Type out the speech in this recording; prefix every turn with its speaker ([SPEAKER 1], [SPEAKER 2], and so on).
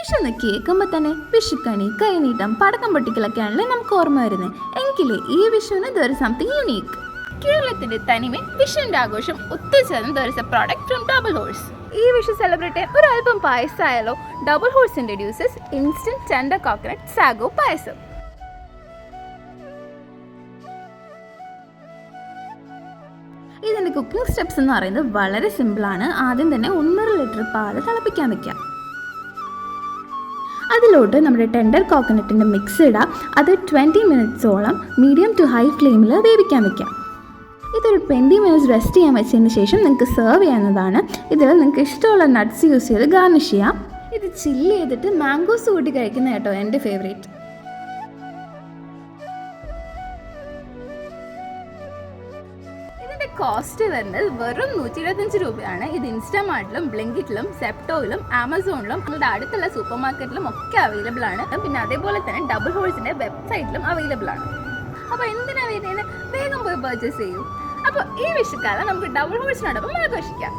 [SPEAKER 1] വിഷു എന്ന് കേൾക്കുമ്പോൾ തന്നെ വിഷുക്കണി, കൈനീട്ടം, പടക്കം പൊട്ടിക്കലൊക്കെയാണല്ലേ നമുക്ക് ഓർമ്മ വരുന്നത്. എങ്കിലേ ഈ വിഷുവിന് ദർ ഇസ് സംതിങ് യുണീക്ക്. കേരളത്തിന്റെ തനിമയും വിഷുവിന്റെ ആഘോഷം ഒത്തുചേർന്ന് there is a product from double horse. ഈ വിഷു സെലിബ്രേറ്റ് ചെയ്യാൻ ഒരു അല്പം പായസമായാലോ? Double horse introduces instant tender coconut sago payasam. ഇതിൻ്റെ കുക്കിംഗ് സ്റ്റെപ്സ് എന്ന് പറയുന്നത് വളരെ സിമ്പിളാണ്. ആദ്യം തന്നെ 1.5 ലിറ്റർ പാൽ തിളപ്പിക്കാൻ വെക്കാം. അതിലോട്ട് നമ്മുടെ ടെൻഡർ കോക്കനട്ടിൻ്റെ മിക്സ് ഇടാം. അത് 20 മിനിറ്റ്സോളം മീഡിയം ടു ഹൈ ഫ്ലെയിമിൽ വേവിക്കാൻ വെക്കാം. ഇതൊരു 20 മിനിറ്റ്സ് റെസ്റ്റ് ചെയ്യാൻ വെച്ചതിന് ശേഷം നിങ്ങൾക്ക് സെർവ് ചെയ്യാവുന്നതാണ്. ഇതിൽ നിങ്ങൾക്ക് ഇഷ്ടമുള്ള നട്ട്സ് യൂസ് ചെയ്ത് ഗാർണിഷ് ചെയ്യാം. ഇത് ചില്ല് ചെയ്തിട്ട് മാംഗോസ് കൂട്ടി കഴിക്കുന്ന കേട്ടോ എൻ്റെ ഫേവറേറ്റ്. കോസ്റ്റ് വരുന്നത് വെറും 125 രൂപയാണ്. ഇത് ഇൻസ്റ്റാമാർട്ടിലും ബ്ലിങ്കിറ്റിലും സെപ്റ്റോയിലും ആമസോണിലും നമ്മുടെ അടുത്തുള്ള സൂപ്പർ മാർക്കറ്റിലും ഒക്കെ അവൈലബിൾ ആണ്. പിന്നെ അതേപോലെ തന്നെ ഡബിൾ ഹോഴ്സിൻ്റെ വെബ്സൈറ്റിലും അവൈലബിൾ ആണ്. അപ്പോൾ എന്തിനാണ് വേണ്ടത്? വേഗം പോയി പർച്ചേസ് ചെയ്യൂ. അപ്പോൾ ഈ വിഷുക്കാലം നമുക്ക് ഡബിൾ ഹോഴ്സിനോടൊപ്പം ആഘോഷിക്കാം.